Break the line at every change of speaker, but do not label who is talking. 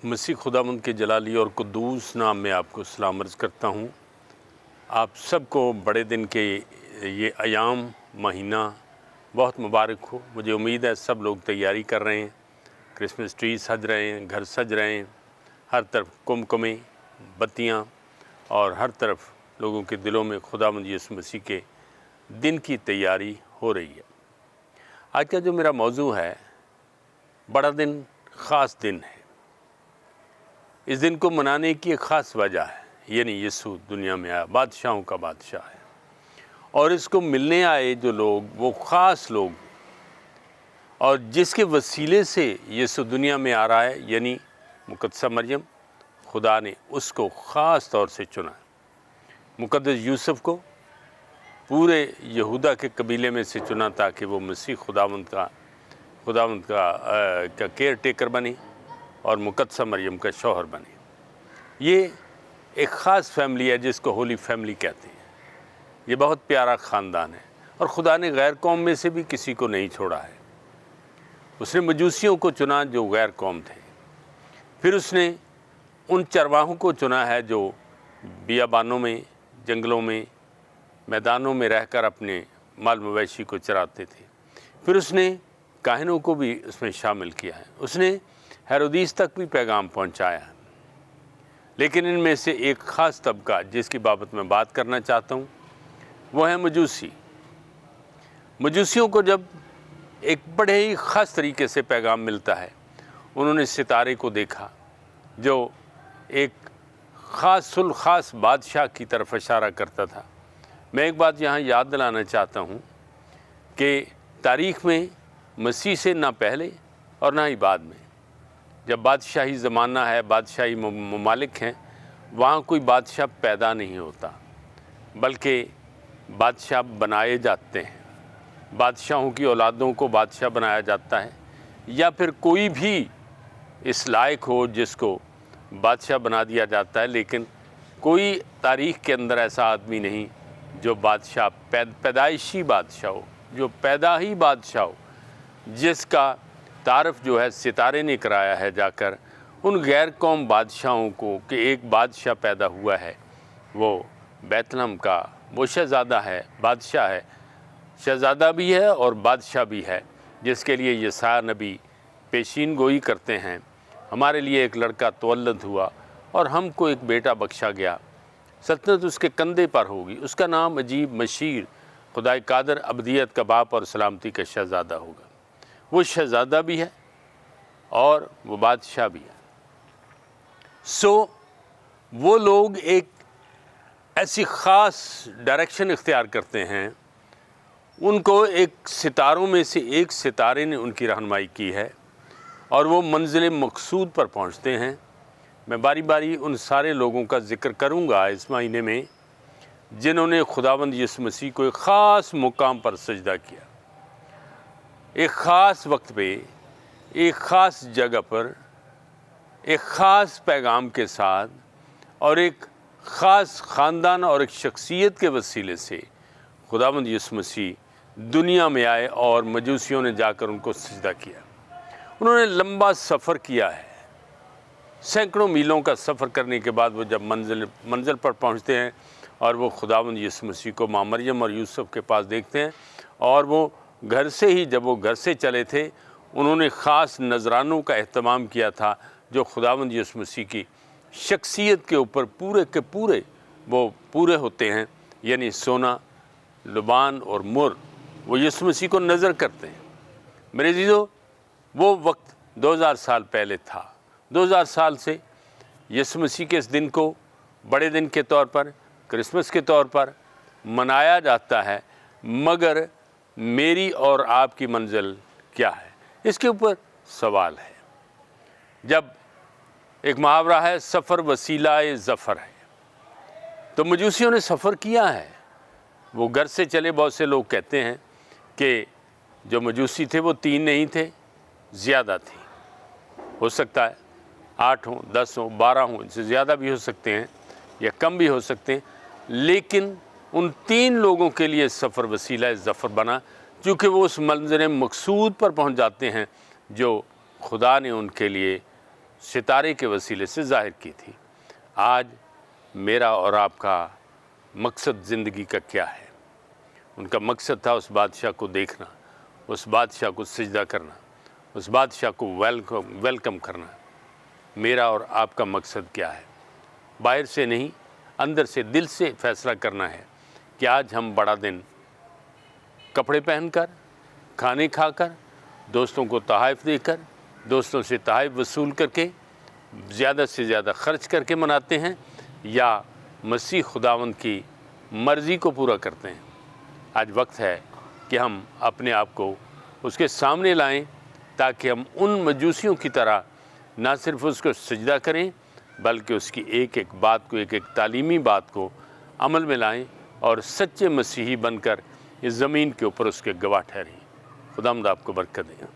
मसीह खुदावंद के जलाली और कुद्दूस नाम में आपको सलाम अर्ज़ करता हूँ। आप सबको बड़े दिन के ये अयाम महीना बहुत मुबारक हो। मुझे उम्मीद है सब लोग तैयारी कर रहे हैं, क्रिसमस ट्री सज रहे हैं, घर सज रहे हैं, हर तरफ कुमकुमें, बत्तियाँ और हर तरफ लोगों के दिलों में खुदावंद यीशु मसीह के दिन की तैयारी हो रही है। आज का जो मेरा मौजू है, बड़ा दिन, ख़ास दिन है। इस दिन को मनाने की एक ख़ास वजह है, यानी यीशु दुनिया में आया, बादशाहों का बादशाह है। और इसको मिलने आए जो लोग, वो ख़ास लोग, और जिसके वसीले से यीशु दुनिया में आ रहा है, यानी मुक़द्दसा मरियम, खुदा ने उसको ख़ास तौर से चुना। मुक़द्दस यूसुफ़ को पूरे यहूदा के कबीले में से चुना ताकि वो मसीह खुदावंद का केयर टेकर बने और मुक़द्दसा मरियम का शौहर बने। ये एक ख़ास फैमिली है जिसको होली फैमिली कहते हैं। ये बहुत प्यारा ख़ानदान है और खुदा ने गैर कौम में से भी किसी को नहीं छोड़ा है। उसने मजूसियों को चुना जो गैर कौम थे। फिर उसने उन चरवाहों को चुना है जो बियाबानों में, जंगलों में, मैदानों में रहकर अपने माल मवेशी को चराते थे। फिर उसने काहिनों को भी उसमें शामिल किया है। उसने हेरोदीस तक भी पैगाम पहुंचाया है। लेकिन इनमें से एक ख़ास तबका जिसकी बाबत मैं बात करना चाहता हूं, वो है मजूसी। मजूसियों को जब एक बड़े ही ख़ास तरीके से पैगाम मिलता है। उन्होंने सितारे को देखा जो एक ख़ास बादशाह की तरफ इशारा करता था। मैं एक बात यहाँ याद दिलाना चाहता हूँ कि तारीख़ में मसीह से ना पहले और ना ही बाद में, जब बादशाही ज़माना है, बादशाही ममालिक हैं, वहाँ कोई बादशाह पैदा नहीं होता, बल्कि बादशाह बनाए जाते हैं। बादशाहों की औलादों को बादशाह बनाया जाता है, या फिर कोई भी इस लायक हो जिसको बादशाह बना दिया जाता है। लेकिन कोई तारीख़ के अंदर ऐसा आदमी नहीं जो बादशाह पैदाइशी बादशाह हो, जो पैदा ही बादशाह हो, जिसका तारफ़ जो है सितारे ने कराया है जाकर उन गैर कौम बादशाहों को कि एक बादशाह पैदा हुआ है। वो बैतलहम का वो शहज़ादा है, बादशाह है, शहज़ादा भी है और बादशाह भी है, जिसके लिए यशायाह नबी पेशीन गोई करते हैं। हमारे लिए एक लड़का तवल्लद हुआ और हमको एक बेटा बख्शा गया, सल्तनत उसके कंधे पर होगी, उसका नाम अजीब, मशीर, खुदाई कादर, अबदियत का बाप और सलामती का शहज़ादा होगा। वो शहज़ादा भी है और वो बादशाह भी है। वो लोग एक ऐसी ख़ास डायरेक्शन इख्तियार करते हैं। उनको एक सितारों में से एक सितारे ने उनकी रहनुमाई की है और वो मंजिल मकसूद पर पहुंचते हैं। मैं बारी बारी उन सारे लोगों का ज़िक्र करूंगा इस महीने में जिन्होंने खुदावंद यीशु मसीह को एक ख़ास मुकाम पर सजदा किया, एक ख़ास वक्त पे, एक ख़ास जगह पर, एक ख़ास पैगाम के साथ और एक ख़ास ख़ानदान और एक शख्सियत के वसीले से खुदावंद यीशु मसीह दुनिया में आए और मजूसियों ने जाकर उनको सजदा किया। उन्होंने लंबा सफ़र किया है। सैकड़ों मीलों का सफ़र करने के बाद वो जब मंजिल पर पहुंचते हैं और वो खुदावंद यीशु मसीह को माँ मरियम और यूसुफ़ के पास देखते हैं। और वो घर से ही, जब वो घर से चले थे, उन्होंने ख़ास नजरानों का एहतमाम किया था जो खुदावंद यीशु मसीह की शख्सियत के ऊपर पूरे के पूरे वो पूरे होते हैं, यानी सोना, लुबान और मुर, वो यीशु मसीह को नज़र करते हैं। मेरे अज़ीज़ों, वो वक्त 2000 साल पहले था। 2000 साल से यीशु मसीह के इस दिन को बड़े दिन के तौर पर, क्रिसमस के तौर पर मनाया जाता है। मगर मेरी और आपकी मंजिल क्या है, इसके ऊपर सवाल है। जब एक मुहावरा है, सफ़र वसीलाए ज़फ़र है, तो मजूसियों ने सफ़र किया है। वो घर से चले। बहुत से लोग कहते हैं कि जो मजूसी थे वो 3 नहीं थे, ज़्यादा थे। हो सकता है 8 हों, 10 हों, 12 हों, इससे ज़्यादा भी हो सकते हैं या कम भी हो सकते हैं। लेकिन उन 3 लोगों के लिए सफ़र वसीला ज़फ़र बना, क्योंकि वो उस मंज़िल मकसूद पर पहुंच जाते हैं जो खुदा ने उनके लिए सितारे के वसीले से ज़ाहिर की थी। आज मेरा और आपका मकसद ज़िंदगी का क्या है? उनका मकसद था उस बादशाह को देखना, उस बादशाह को सजदा करना, उस बादशाह को वेलकम करना। मेरा और आपका मकसद क्या है? बाहर से नहीं, अंदर से, दिल से फैसला करना है कि आज हम बड़ा दिन कपड़े पहनकर, खाने खाकर, दोस्तों को तोहफ़े देकर, दोस्तों से तोहफ़े वसूल करके, ज़्यादा से ज़्यादा खर्च करके मनाते हैं, या मसीह खुदावंद की मर्ज़ी को पूरा करते हैं। आज वक्त है कि हम अपने आप को उसके सामने लाएं, ताकि हम उन मजूसियों की तरह ना सिर्फ उसको सजदा करें, बल्कि उसकी एक एक बात को, एक एक तालीमी बात को अमल में लाएं और सच्चे मसीही बनकर इस ज़मीन के ऊपर उसके गवाह ठहरें। खुदावंद आपको बरकत दे।